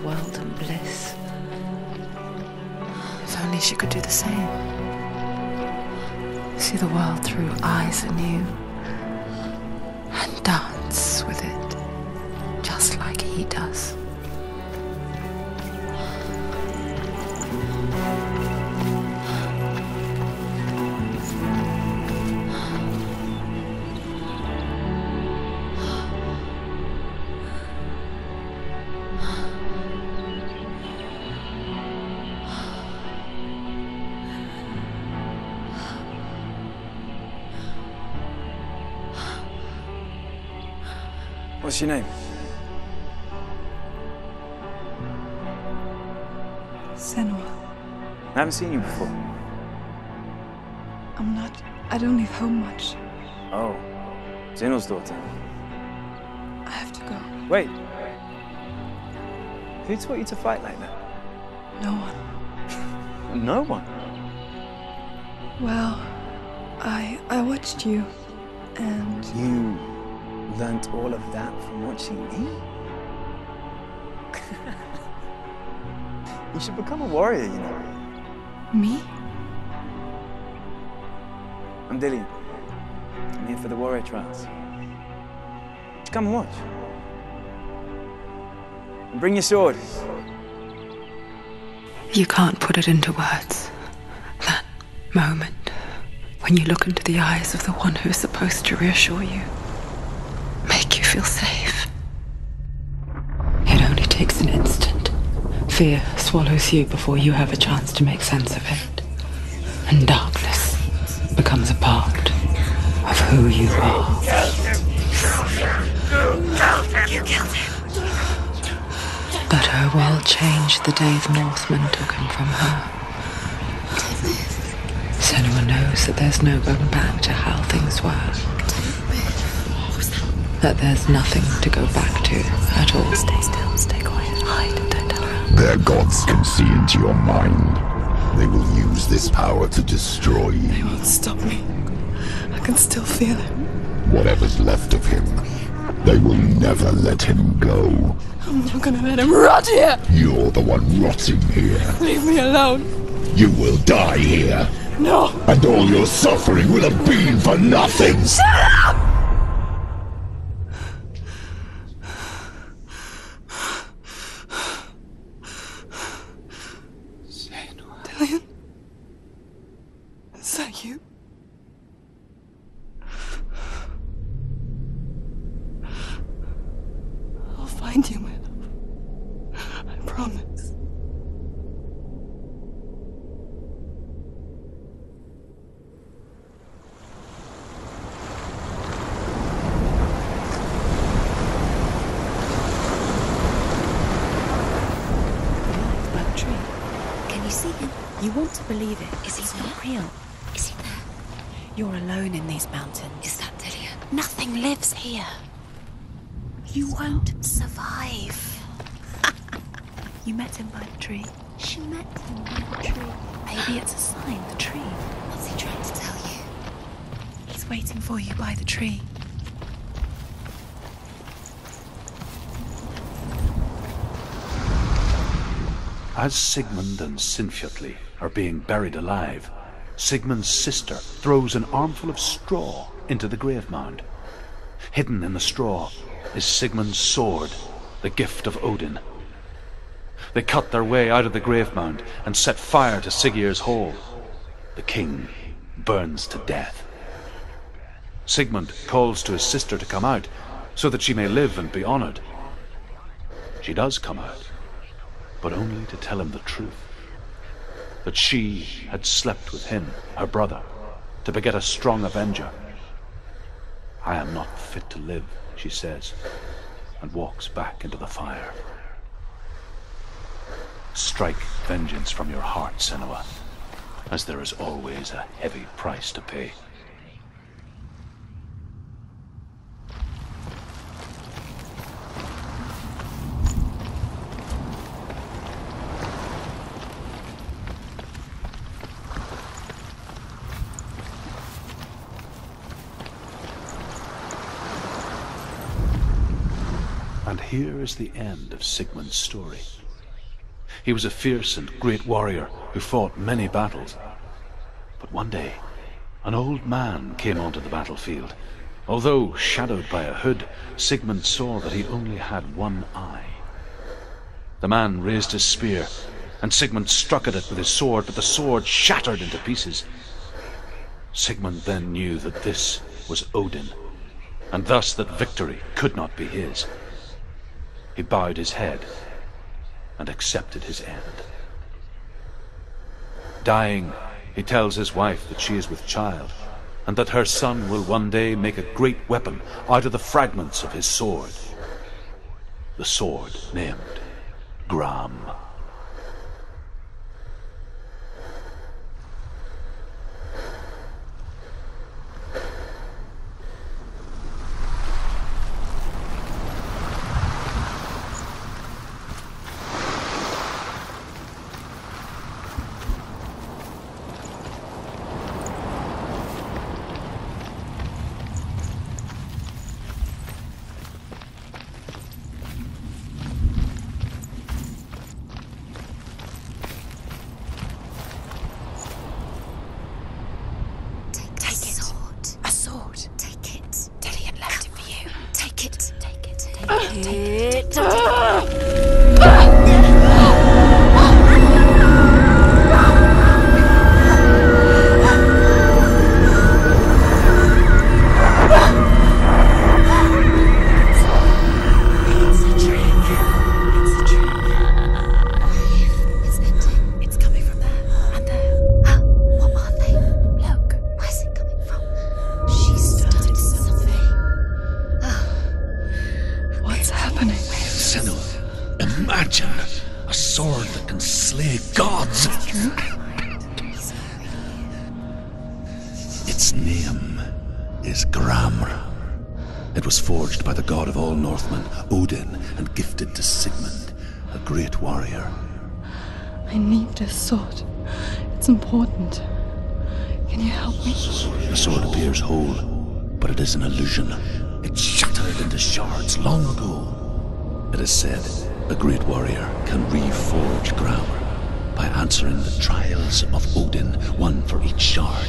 world and bliss. If only she could do the same. See the world through eyes anew and dance with it, just like he does. What's your name? Senua. I haven't seen you before. I don't leave home much. Oh, Zenua's daughter. I have to go. Wait. Who taught you to fight like that? No one. No one? Well, I watched you, and... You learnt all of that from watching me? You should become a warrior, you know. Me? I'm Dillian. I'm here for the warrior trials. Come and watch. And bring your sword. You can't put it into words. That moment when you look into the eyes of the one who is supposed to reassure you, make you feel safe. It only takes an instant. Fear swallows you before you have a chance to make sense of it. And darkness becomes a part of who you are. You killed him. But her world changed the day the Northmen took him from her. Senua knows that there's no going back to how things were. That there's nothing to go back to at all. Stay still, stay quiet, hide, don't tell her. Their gods can see into your mind. They will use this power to destroy you. They won't stop me. I can still feel it. Whatever's left of him, they will never let him go. I'm not gonna let him rot here! You're the one rotting here. Leave me alone! You will die here. No! And all your suffering will have been for nothing! Shut up! Dillian? Is that you? I'll find you, my love. I promise. That tree. Can you see him? You want to believe it. Is he not real? Is he there? You're alone in these mountains. Is that Dillian? Nothing lives here. You won't survive. You met him by the tree. She met him by the tree. Maybe it's a sign, the tree. What's he trying to tell you? He's waiting for you by the tree. As Sigmund and Sinfjotli are being buried alive, Sigmund's sister throws an armful of straw into the grave mound. Hidden in the straw is Sigmund's sword, the gift of Odin. They cut their way out of the grave mound and set fire to Siggeir's hole. The king burns to death. Sigmund calls to his sister to come out so that she may live and be honored. She does come out, but only to tell him the truth. That she had slept with him, her brother, to beget a strong avenger. I am not fit to live, she says, and walks back into the fire. Strike vengeance from your heart, Senua, as there is always a heavy price to pay. And here is the end of Sigmund's story. He was a fierce and great warrior who fought many battles. But one day, an old man came onto the battlefield. Although shadowed by a hood, Sigmund saw that he only had one eye. The man raised his spear, and Sigmund struck at it with his sword, but the sword shattered into pieces. Sigmund then knew that this was Odin, and thus that victory could not be his. He bowed his head and accepted his end. Dying, he tells his wife that she is with child, and that her son will one day make a great weapon out of the fragments of his sword. The sword named Gram. Its name is Gram. It was forged by the god of all Northmen, Odin, and gifted to Sigmund, a great warrior. I need this sword. It's important. Can you help me? The sword appears whole, but it is an illusion. It shattered into shards long ago. It is said a great warrior can reforge Gram by answering the trials of Odin, one for each shard.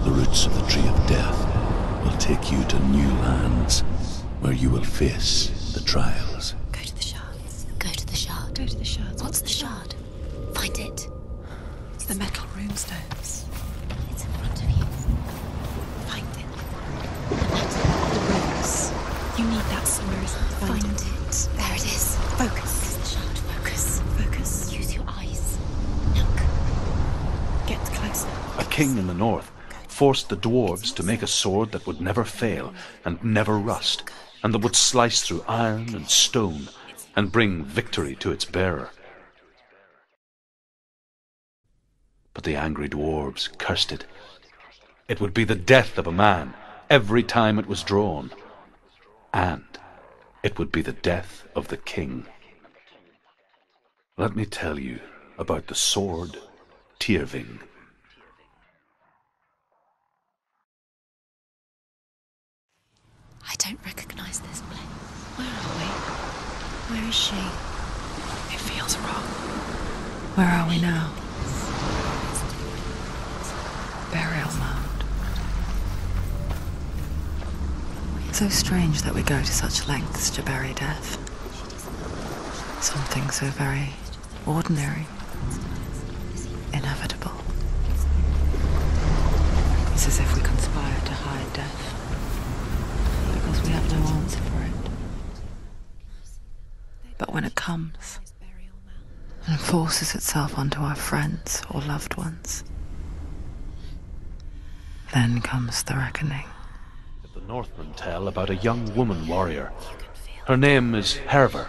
The roots of the Tree of Death will take you to new lands where you will face the trials. Go to the shards. Go to the shard. Go to the shards. What's the shard? Find it. It's the metal runestones. It's in front of you. Find it. The runes. You need that somewhere, isn't it? Find it. There it is. Focus. There's the shard. Focus. Focus. Use your eyes. Look. Get closer. A king in the north forced the dwarves to make a sword that would never fail and never rust, and that would slice through iron and stone and bring victory to its bearer. But the angry dwarves cursed it. It would be the death of a man every time it was drawn, and it would be the death of the king. Let me tell you about the sword Tyrving. I don't recognize this place. Where are we? Where is she? It feels wrong. Where are we now? Burial mound. So strange that we go to such lengths to bury death. Something so very ordinary, inevitable. It's as if we conspired to hide death, because we have no answer for it. But when it comes and forces itself onto our friends or loved ones, then comes the reckoning. The Northmen tell about a young woman warrior. Her name is Hervor,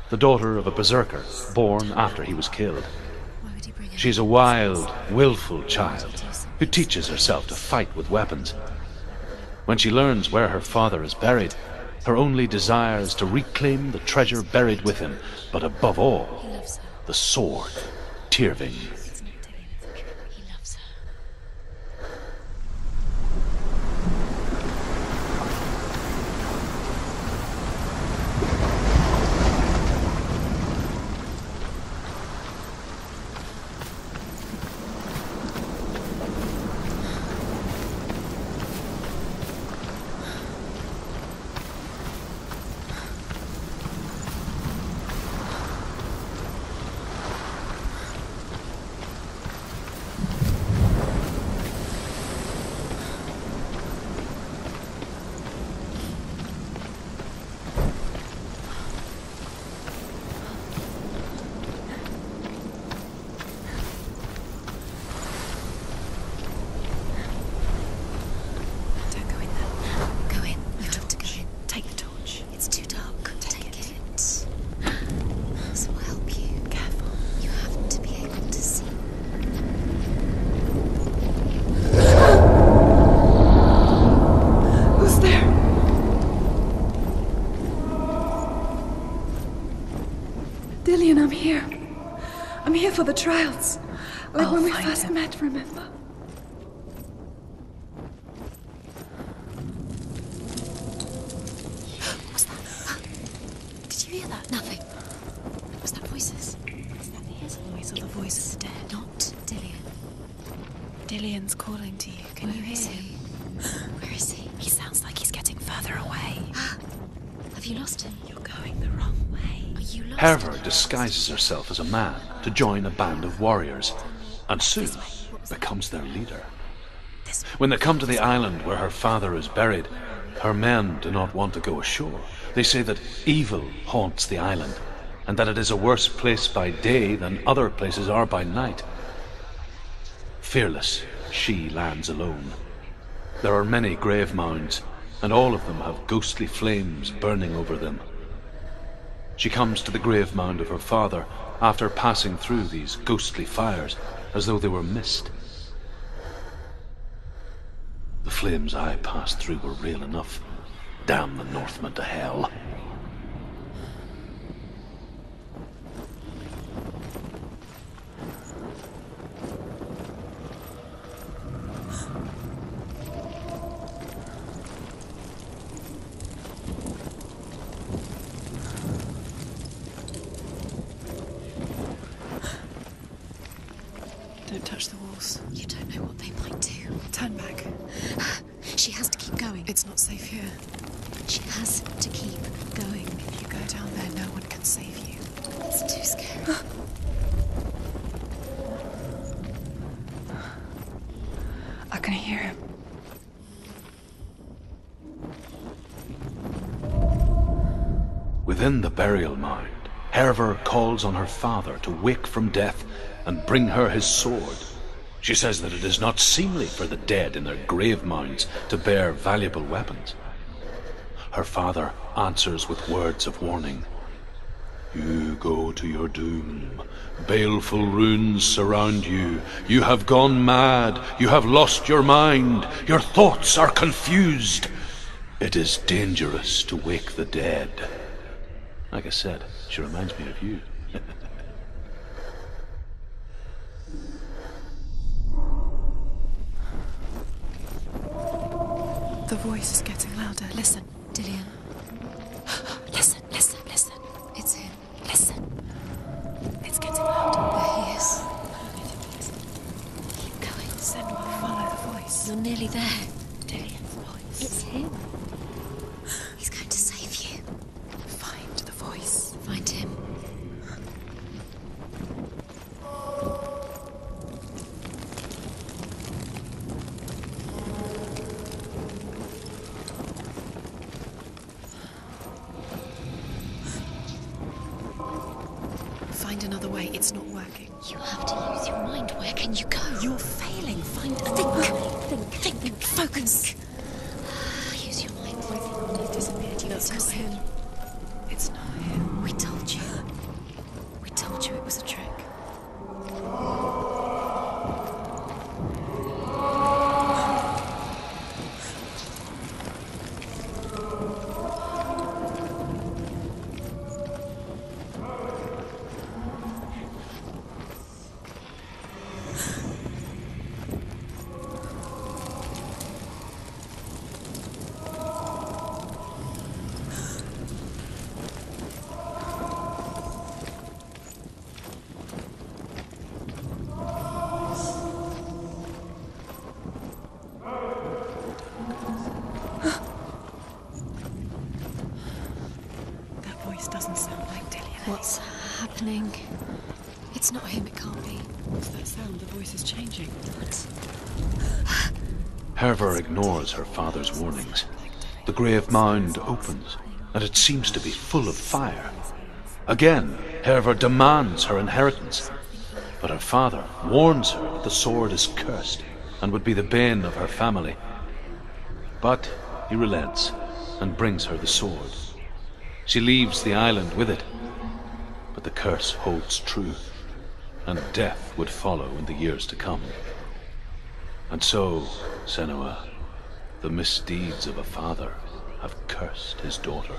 the daughter of a berserker born after he was killed. She's a wild, willful child who teaches herself to fight with weapons. When she learns where her father is buried, her only desire is to reclaim the treasure buried with him, but above all, the sword, Tyrving. Dillian, I'm here. I'm here for the trials. Like I'll when we find first him. met, remember? What was that? Did you hear that? Nothing. Was that voices? Is that his voice or the voice of the dead? Not Dillian. Dillian's calling to you. Can you hear him? Where is he? He sounds like he's getting further away. Have you lost him? You're going the wrong way. Are you lost? Herver disguises herself as a man to join a band of warriors, and soon becomes their leader. When they come to the island where her father is buried, her men do not want to go ashore. They say that evil haunts the island, and that it is a worse place by day than other places are by night. Fearless, she lands alone. There are many grave mounds, and all of them have ghostly flames burning over them. She comes to the grave mound of her father after passing through these ghostly fires, as though they were mist. The flames I passed through were real enough. Damn the Northmen to hell. Don't touch the walls. You don't know what they might do. Turn back. She has to keep going. It's not safe here. She has to keep going. If you go down there, no one can save you. It's too scary. I can hear him. Within the burial mound, Herver calls on her father to wake from death and bring her his sword. She says that it is not seemly for the dead in their grave mounds to bear valuable weapons. Her father answers with words of warning. You go to your doom. Baleful runes surround you. You have gone mad. You have lost your mind. Your thoughts are confused. It is dangerous to wake the dead. Like I said, she reminds me of you. The voice is getting louder. Listen. Dillian. Listen, listen, listen. It's him. Listen. It's getting louder. There he is. Keep going. Senua, follow the voice. You're nearly there. Dillian's voice. It's him. He's going to save you. Find the voice. Find him. Find another way. It's not working. You have to use your mind. Where can you go? You're failing. Find a Think. Focus. Use your mind. He's disappeared. That's not him. It's not him. We told you. We told you it was a trick. That voice doesn't sound like Dillian. What's happening? It's not him. It can't be. What's that sound? The voice is changing. What? Herver ignores her father's warnings. The grave mound opens, and it seems to be full of fire. Again, Herver demands her inheritance, but her father warns her that the sword is cursed and would be the bane of her family. But he relents and brings her the sword. She leaves the island with it, but the curse holds true, and death would follow in the years to come. And so, Senua, the misdeeds of a father have cursed his daughter.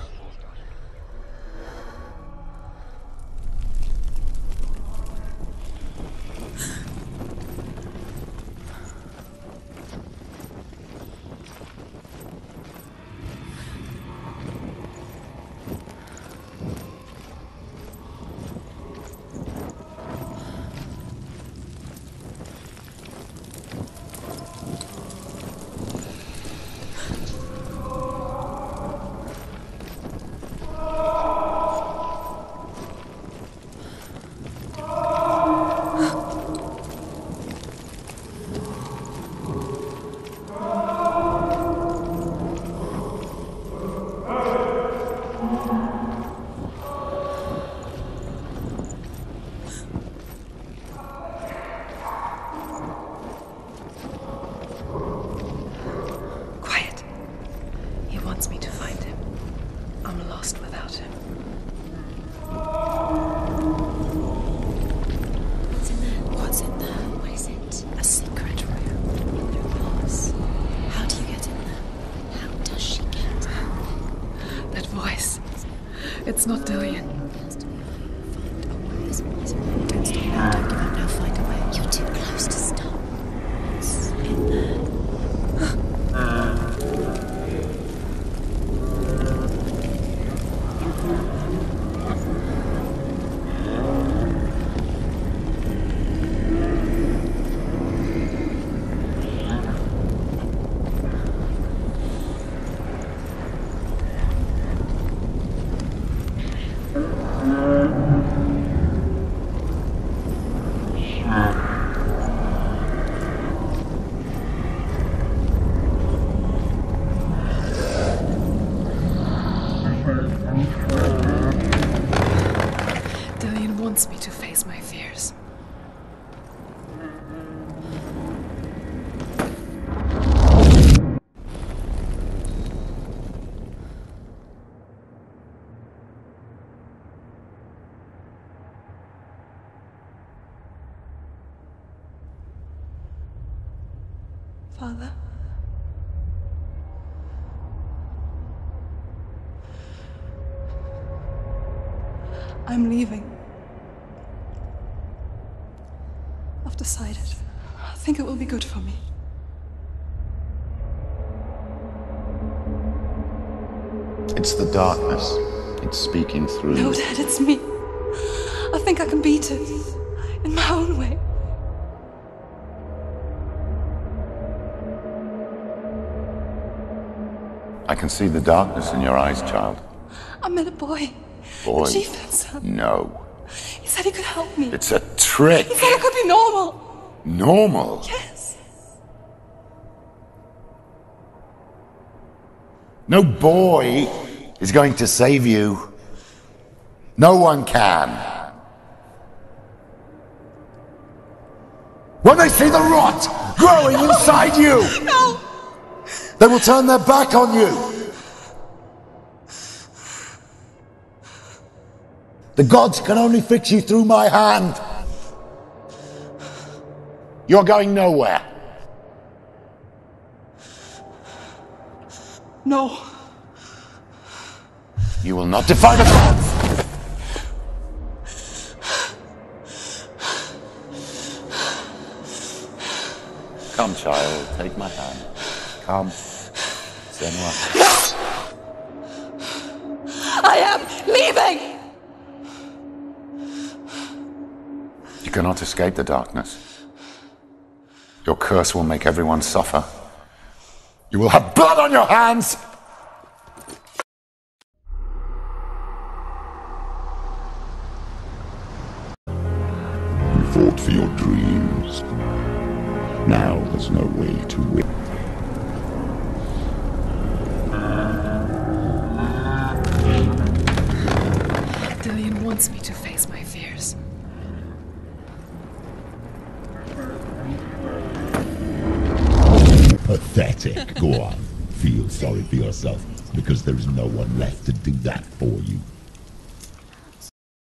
It's not Dillian. Don't stop now, don't give up now, find a way. You're too close to stop. What's in there? Dillian wants me to face my fears. Father? I'm leaving. I've decided. I think it will be good for me. It's the darkness. It's speaking through. No, Dad, it's me. I think I can beat it. In my own way. I can see the darkness in your eyes, child. I met a boy. Boy. The chief and son. No. He said he could help me. It's a trick. He said I could be normal. Normal? Yes. No boy is going to save you. No one can. When they see the rot growing inside you, No! they will turn their back on you. The gods can only fix you through my hand. You're going nowhere. No. You will not defy the gods! Come, child, take my hand. Come. Senua. I am leaving! You cannot escape the darkness. Your curse will make everyone suffer. You will have blood on your hands! You fought for your dreams. Now there's no way to win. Dillian wants me to face my fears. Pathetic. Go on. Feel sorry for yourself, because there is no one left to do that for you.